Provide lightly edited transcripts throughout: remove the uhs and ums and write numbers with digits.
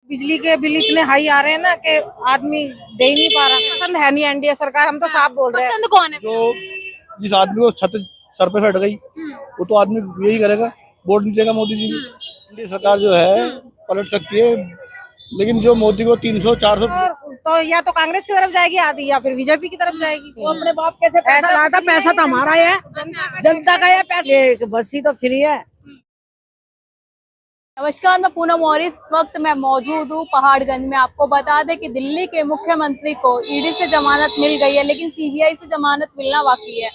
बिजली के बिल इतने हाई आ रहे हैं ना कि आदमी दे ही नहीं पा रहा। पसंद है नहीं एनडीए सरकार, हम तो साफ बोल रहे हैं। पसंद कौन है? जो जिस आदमी को छत सर पे फट गई वो तो आदमी यही करेगा, वोट नहीं देगा मोदी जी को। इंडिया सरकार जो है पलट सकती है, लेकिन जो मोदी को 300-400 और तो या तो कांग्रेस की तरफ जाएगी आधी, या फिर बीजेपी की तरफ जाएगी। वो अपने बाप कैसे पैसा लाता, पैसा तो हमारा है, जनता का है पैसा। ये बसी तो फ्री है। नमस्कार, मैं पूनम और इस वक्त मैं मौजूद हूँ पहाड़गंज में। आपको बता दें कि दिल्ली के मुख्यमंत्री को ईडी से जमानत मिल गई है, लेकिन सीबीआई से जमानत मिलना बाकी है।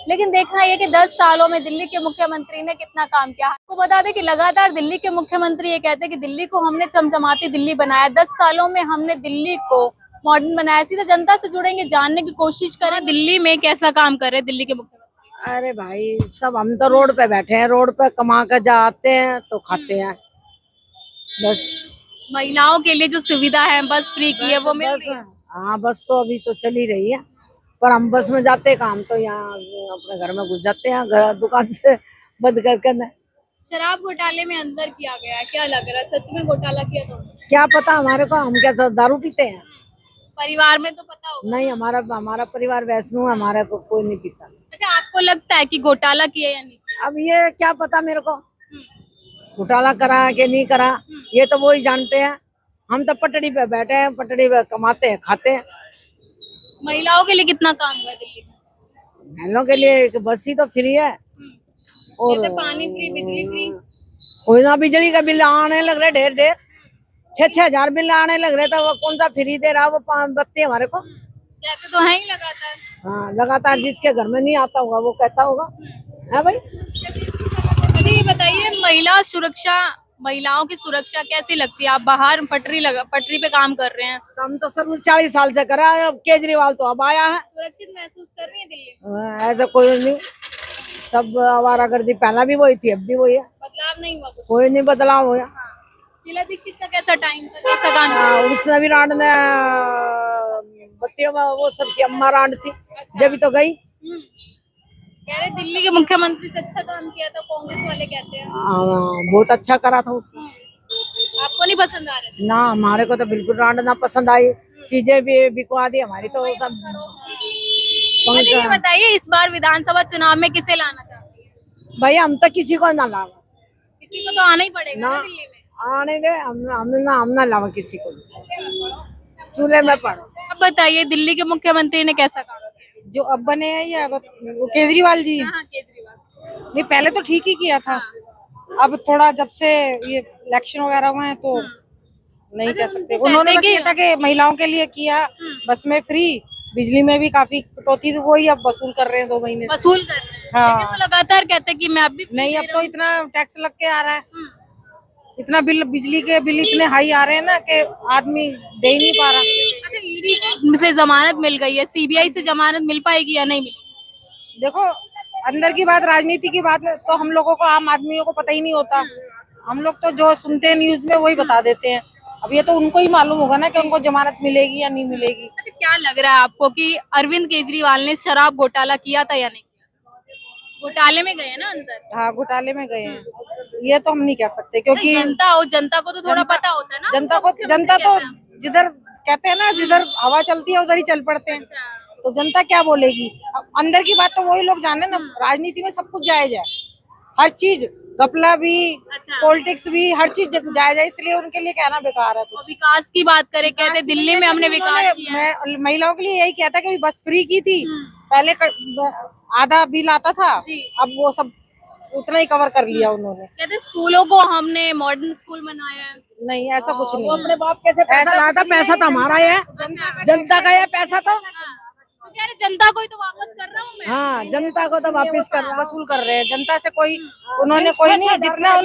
लेकिन देखना यह कि 10 सालों में दिल्ली के मुख्यमंत्री ने कितना काम किया। आपको बता दें कि लगातार दिल्ली के मुख्यमंत्री ये कहते हैं कि दिल्ली को हमने चमचमाती दिल्ली बनाया, 10 सालों में हमने दिल्ली को मॉडर्न बनाया। सीधा जनता से जुड़ेंगे, जानने की कोशिश करें दिल्ली में कैसा काम कर रहे दिल्ली के मुख्यमंत्री। अरे भाई, सब हम तो रोड पे बैठे हैं, रोड पे कमा कर जाते हैं तो खाते हैं बस। महिलाओं के लिए जो सुविधा है बस फ्री की है वो मिल रही है। हाँ, बस तो अभी तो चल ही रही है, पर हम बस में जाते काम तो यहाँ अपने घर में घुस जाते हैं, घर दुकान से बंद करके। शराब घोटाले में अंदर किया गया है, क्या लग रहा है सच में घोटाला किया तो? क्या पता हमारे को, हम क्या दारू पीते हैं? परिवार में तो पता होगा। नहीं, हमारा परिवार वैष्णो है, हमारे को कोई नहीं पीता। अच्छा, आपको लगता है कि घोटाला किया या नहीं? अब ये क्या पता मेरे को, घोटाला करा कि नहीं करा, ये तो वो ही जानते हैं। हम तो पटड़ी पे बैठे हैं, पटड़ी पे कमाते हैं खाते हैं। महिलाओं के लिए कितना काम हुआ दिल्ली में? बहनों के लिए एक बस ही तो फ्री है, और कहते पानी फ्री, बिजली फ्री। कोई ना, बिजली का बिल आने लग रहे ढेर ढेर, 6-6 हजार बिल आने लग रहे, तो वो कौन सा फ्री दे रहा, वो बत्ती हमारे को। कहते तो है ही लगातार। हाँ, लगातार जिसके घर में नहीं आता होगा वो कहता होगा है भाई। अच्छा, ये बताइए महिला सुरक्षा, महिलाओं की सुरक्षा कैसी लगती है? आप बाहर पटरी पे काम कर रहे हैं। हम तो सर 40 साल से करा है, अब केजरीवाल तो अब आया है। सुरक्षित महसूस कर रही है दिल्ली में? ऐसा कोई नहीं, सब आवारागर्दी पहला भी वही थी, अब भी वही है, बदलाव नहीं हुआ? कोई नहीं बदलाव हुआ। शीला दीक्षित का कैसा टाइम था, कैसा काम किया? उसने भी रांड ने बत्तियों में वो सब की अम्मा रांड थी, जब तो गई। कह रहे दिल्ली के मुख्यमंत्री से अच्छा काम किया था, कांग्रेस वाले कहते हैं। बहुत अच्छा करा था उसने। आपको नहीं पसंद आ रहे? ना, हमारे को तो बिल्कुल रांड ना पसंद आई, चीजें भी बिकवा दी हमारी तो सब। अच्छा, ये बताइए इस बार विधानसभा चुनाव में किसे लाना चाहती है? भाई, हम तो किसी को ना लावा, किसी को तो आना ही पड़ेगा ना दिल्ली में। आने दे, हम ना लावा किसी को, चूल्हे में पड़ो। अब बताइए दिल्ली के मुख्यमंत्री ने कैसा काम किया? जो अब बने हैं या वो केजरीवाल जी? हाँ, केजरीवाल। नहीं, पहले तो ठीक ही किया था। अब थोड़ा जब से ये इलेक्शन वगैरह हुए हैं तो नहीं कह सकते। उन्होंने बस ये था कि महिलाओं के लिए किया, बस में फ्री, बिजली में भी काफी कटौती थी, वही अब वसूल कर रहे हैं 2 महीने से। वसूल कर रहे हैं। हाँ। लेकिन वो लगातार कहते हैं कि मैं अब भी नहीं, अब तो इतना टैक्स लग के आ रहा है, इतना बिल, बिजली के बिल इतने हाई आ रहे हैं ना कि आदमी दे ही नहीं पा रहा। अच्छा, ईडी से जमानत मिल गई है, सीबीआई से जमानत मिल पाएगी या नहीं मिलेगी? देखो, अंदर की बात, राजनीति की बात तो हम लोगों को, आम आदमियों को पता ही नहीं होता। हम लोग तो जो सुनते हैं न्यूज में वही बता देते हैं। अब ये तो उनको ही मालूम होगा ना कि उनको जमानत मिलेगी या नहीं मिलेगी। अच्छा, क्या लग रहा है आपको कि अरविंद केजरीवाल ने शराब घोटाला किया था या नहीं? घोटाले में गए ना अंदर? हाँ, घोटाले में गए हैं, ये तो हम नहीं कह सकते, क्योंकि जनता को तो थोड़ा पता होता है ना। जनता तो जिधर कहते हैं ना, जिधर हवा चलती है उधर ही चल पड़ते हैं, तो जनता क्या बोलेगी? अब अंदर की बात तो वही लोग जाने ना। राजनीति में सब कुछ जायज है, हर चीज, घपला भी, पॉलिटिक्स भी, हर चीज जायज है, इसलिए उनके लिए कहना बेकार है। कुछ विकास की बात करें, कहते दिल्ली में हमने विकास किया। मैं महिलाओं के लिए यही कहता कि बस फ्री की थी, पहले आधा बिल आता था, अब वो सब उतना ही कवर कर लिया उन्होंने। कहते स्कूलों को हमने मॉडर्न स्कूल बनाया है। नहीं, ऐसा कुछ नहीं। वो अपने बाप कैसे पैसा लाता, पैसा तो हमारा है, जनता का है पैसा तो। तो कह रहे जनता को ही तो वापस कर रहा हूँ मैं। हाँ, जनता को तो वापिस कर रहा, वसूल कर रहे हैं जनता से। कोई उन्होंने कोई नहीं, जितना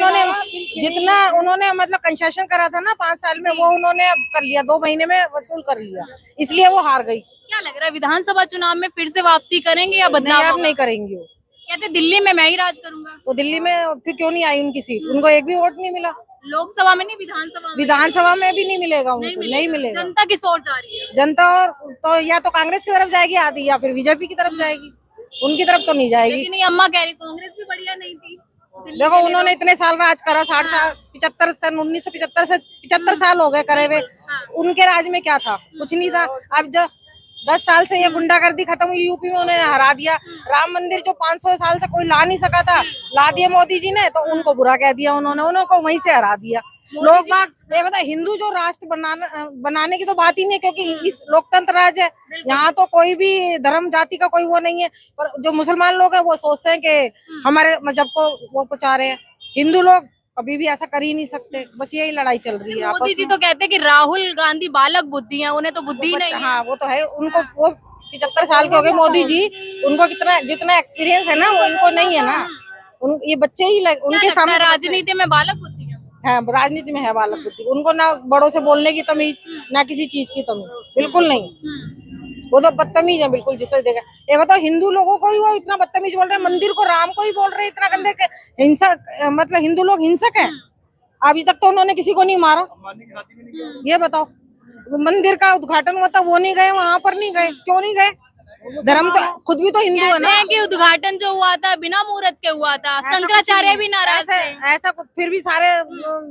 उन्होंने मतलब कंसेशन करा था ना 5 साल में, वो उन्होंने अब कर लिया, 2 महीने में वसूल कर लिया, इसलिए वो हार गई। क्या लग रहा है विधानसभा चुनाव में फिर से वापसी करेंगे या बदलाव? अब नहीं करेंगे वो। कहते दिल्ली में मैं ही राज करूंगा। तो दिल्ली में फिर क्यों नहीं आई उनकी सीट? उनको एक भी वोट नहीं मिला। लोकसभा में नहीं, विधानसभा में भी नहीं मिलेगा उनको, नहीं मिलेगा। जनता किस ओर जा रही है? जनता और तो या तो कांग्रेस की तरफ जाएगी आधी, या फिर बीजेपी की तरफ जाएगी, उनकी तरफ तो नहीं जाएगी। लेकिन ये अम्मा कह रही कांग्रेस भी बढ़िया नहीं थी। देखो उन्होंने इतने साल राज करा, 60 साल, 75 सन 1975 से 75 साल हो गए करे हुए। उनके राज में क्या था? कुछ नहीं था। अब जो 10 साल से ये गुंडागर्दी खत्म हुई, यूपी में उन्होंने हरा दिया। राम मंदिर जो 500 साल से कोई ला नहीं सका था, ला दिया मोदी जी ने, तो उनको बुरा कह दिया उन्होंने, उनको वहीं से हरा दिया। लोग बाग ये बता, हिंदू जो राष्ट्र बनाने की तो बात ही नहीं है, क्योंकि इस लोकतंत्र राज है, यहाँ तो कोई भी धर्म जाति का कोई वो नहीं है। पर जो मुसलमान लोग हैं वो सोचते हैं कि हमारे मजहब को वो पहुंचा रहे हैं। हिंदू लोग कभी भी ऐसा कर ही नहीं सकते। बस यही लड़ाई चल रही है मोदी आपस जी में। तो कहते हैं कि राहुल गांधी बालक बुद्धि है, उन्हें तो बुद्धि ही नहीं है। हाँ वो तो है, उनको वो 75 साल के हो गए मोदी जी, उनको जितना एक्सपीरियंस है ना वो उनको नहीं है ना। ये बच्चे ही उनके सामने राजनीति में बालक बुद्धि है। है, राजनीति में है बालक बुद्धि। उनको ना बड़ों से बोलने की तमीज, ना किसी चीज की तमीज, बिल्कुल नहीं। वो तो बदतमीज है बिल्कुल, जिसे देखा। एक बताओ, हिंदू लोगों को ही वो इतना बदतमीज बोल रहे हैं, मंदिर को राम को ही बोल रहे हैं इतना गंदे के। हिंसक, मतलब हिंदू लोग हिंसक हैं। अभी तक तो उन्होंने किसी को नहीं मारा। ये बताओ, मंदिर का उद्घाटन हुआ था, वो नहीं गए, वहां पर नहीं गए, क्यों नहीं गए? धर्म तो खुद भी तो हिंदू है ना। कि उद्घाटन जो हुआ था बिना मुहूर्त के हुआ था, शंकराचार्य भी नाराज थे। ऐसा कुछ, फिर भी सारे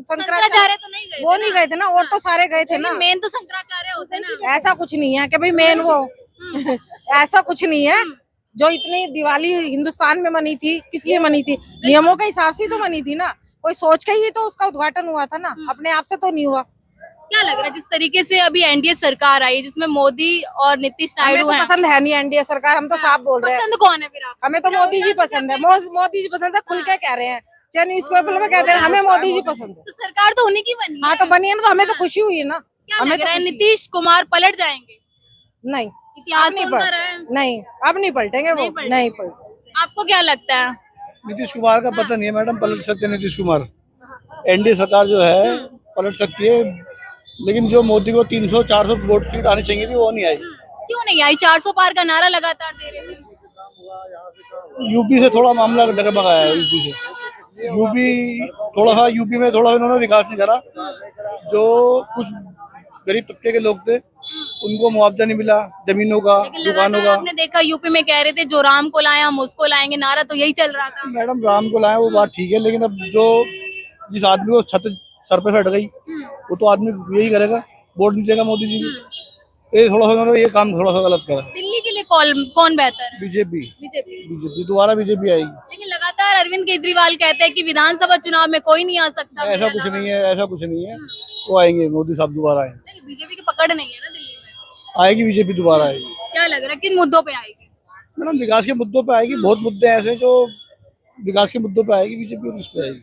शंकराचार्य तो नहीं गए, वो नहीं गए थे ना, और तो सारे गए थे ना। मेन तो शंकराचार्य होते ना। ऐसा कुछ नहीं है कि भाई मेन वो ऐसा कुछ नहीं है। जो इतनी दिवाली हिंदुस्तान में मनी थी, किस लिए मनी थी? नियमों के हिसाब से तो मनी थी ना। कोई सोच के ही तो उसका उद्घाटन हुआ था ना, अपने आप से तो नहीं हुआ। क्या लग रहा है जिस तरीके से अभी एनडीए सरकार आई है, जिसमें मोदी और नीतीश हमें नायडू तो हैं, पसंद है नहीं एनडीए सरकार, हम तो साफ बोल रहे हैं। पसंद कौन है फिर आप? हमें तो मोदी जी पसंद है, मोदी जी पसंद है, खुल के कह रहे हैं। चाहे न्यूज़पेपर में कहते हैं हमें मोदी जी पसंद है। तो सरकार तो उन्हीं की बनी है। हाँ तो बनी है ना, तो हमें तो खुशी हुई है ना। क्या हमें लग तो रहा है खुशी- नीतीश कुमार पलट जाएंगे? नहीं, इतिहास नहीं उनका पलट- रहा है। नहीं, अब नहीं पलटेंगे वो, नहीं पलटेंगे। आपको क्या लगता है? नीतीश कुमार का पता नहीं है मैडम, पलट सकते हैं नीतीश कुमार। एनडीए सरकार जो है पलट सकती है, लेकिन जो मोदी को 300-400 वोट सीट आनी चाहिए थी वो नहीं आई। क्यों नहीं आई? 400 पार का नारा लगातार दे रहे थे। यूपी से थोड़ा मामला डगमगाया है। यूपी से थोड़ा सा यूपी में थोड़ा इन्होंने विकास नहीं करा। जो कुछ गरीब तबके के लोग थे उनको मुआवजा नहीं मिला, जमीनों का, दुकानों का। आपने देखा यूपी में कह रहे थे जो राम को लाए हम उसको लाएंगे, नारा तो यही चल रहा था। मैडम राम को लाए वो बात ठीक है, लेकिन अब जो जिस आदमी को छत सर पे फट गई वो तो आदमी यही करेगा, वोट नहीं देगा मोदी जी को। ये थोड़ा सा उन्होंने ये काम थोड़ा सा गलत करा। दिल्ली के लिए कौन बेहतर है? BJP BJP. दोबारा बीजेपी आएगी। लेकिन लगातार अरविंद केजरीवाल कहते हैं कि विधानसभा चुनाव में कोई नहीं आ सकता। ऐसा कुछ नहीं है, ऐसा कुछ नहीं है। वो आएंगे, मोदी साहब दोबारा आएंगे। बीजेपी की पकड़ नहीं है ना दिल्ली में। आएगी बीजेपी, दोबारा आएगी। क्या लग रहा है किन मुद्दों पे आएगी? मैडम विकास के मुद्दों पे आएगी। बहुत मुद्दे ऐसे हैं जो विकास के मुद्दों पे आएगी बीजेपी, और उस पे आएगी।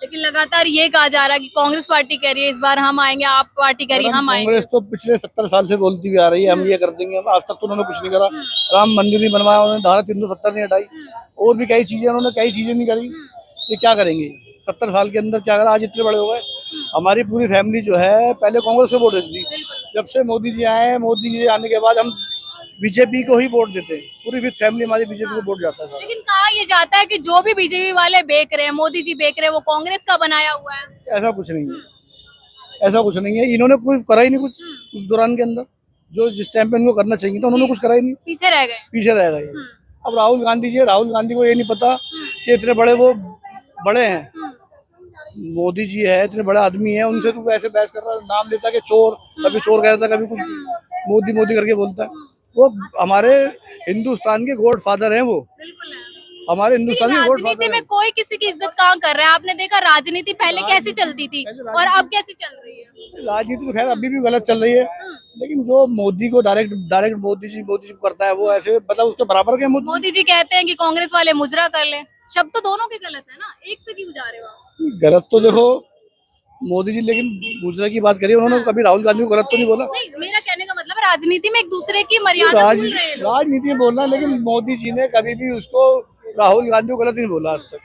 लेकिन लगातार ये कहा जा रहा है कि कांग्रेस पार्टी कह रही है इस बार हम आएंगे, आप पार्टी कह रही है हम आएंगे। कांग्रेस तो पिछले 70 साल से बोलती हुई आ रही है हम ये कर देंगे। आज तक तो उन्होंने कुछ नहीं करा। राम मंदिर नहीं बनवाया उन्होंने, धारा 370 नहीं हटाई, और भी कई चीजें उन्होंने कई चीजें नहीं करी। ये क्या करेंगे 70 साल के अंदर? क्या करा? आज इतने बड़े हो गए। हमारी पूरी फैमिली जो है पहले कांग्रेस को वोट देती थी। जब से मोदी जी आए, मोदी जी आने के बाद हम बीजेपी को ही वोट देते हैं। पूरी फैमिली हमारी बीजेपी को वोट जाता है। लेकिन कहा ये जाता है कि जो भी बीजेपी वाले बेच रहे हैं, मोदी जी बेच रहे हैं, वो कांग्रेस का बनाया हुआ है। ऐसा कुछ नहीं है, ऐसा कुछ नहीं है। इन्होंने कुछ करा ही नहीं कुछ उस दौरान के अंदर, जो जिस टाइम पे इनको करना चाहिए था उन्होंने कुछ करा ही नहीं, पीछे रह गए। पीछे रह गए। अब राहुल गांधी जी, राहुल गांधी को ये नहीं पता कि इतने बड़े वो बड़े हैं। मोदी जी है, इतने बड़े आदमी है, उनसे तू ऐसे बहस कर रहा है। नाम लेता कि चोर, कभी चोर कहता, कभी कुछ मोदी मोदी करके बोलता है। वो हमारे हिंदुस्तान के गॉड फादर हैं। वो बिल्कुल है। हमारे हिंदुस्तान के गॉड राजनीति फादर में कोई किसी की इज्जत कहाँ कर रहा है? आपने देखा राजनीति पहले कैसी चलती थी और अब कैसी चल रही है? राजनीति तो खैर अभी भी गलत चल रही है, लेकिन जो मोदी को डायरेक्ट मोदी जी करता है, वो ऐसे मतलब उसके बराबर के मोदी जी कहते हैं कि कांग्रेस वाले मुजरा कर ले। शब्द तो दोनों के गलत है ना, एक पे क्यों जा रहे हो आप? गलत तो देखो मोदी जी, लेकिन दूसरे की बात करिए, उन्होंने कभी राहुल गांधी को गलत तो नहीं बोला। नहीं, मेरा कहने का मतलब राजनीति में एक दूसरे की मर्यादा भूल रहे हैं लोग। राजनीति में बोलना, लेकिन मोदी जी ने कभी भी उसको राहुल गांधी को गलत नहीं बोला आज तक।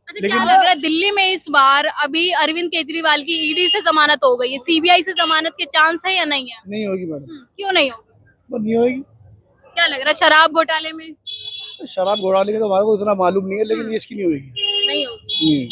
अच्छा, क्या लग रहा है दिल्ली में इस बार अभी अरविंद केजरीवाल की ईडी से जमानत हो गई है, सीबीआई से जमानत के चांस है या नहीं है? नहीं होगी मैडम, क्यों नहीं होगी? वो नहीं होगी। क्या लग रहा है शराब घोटाले में? शराब घोटाले का तो हमारे को इतना मालूम नहीं है, लेकिन ये इसकी नहीं होगी। नहीं होगी।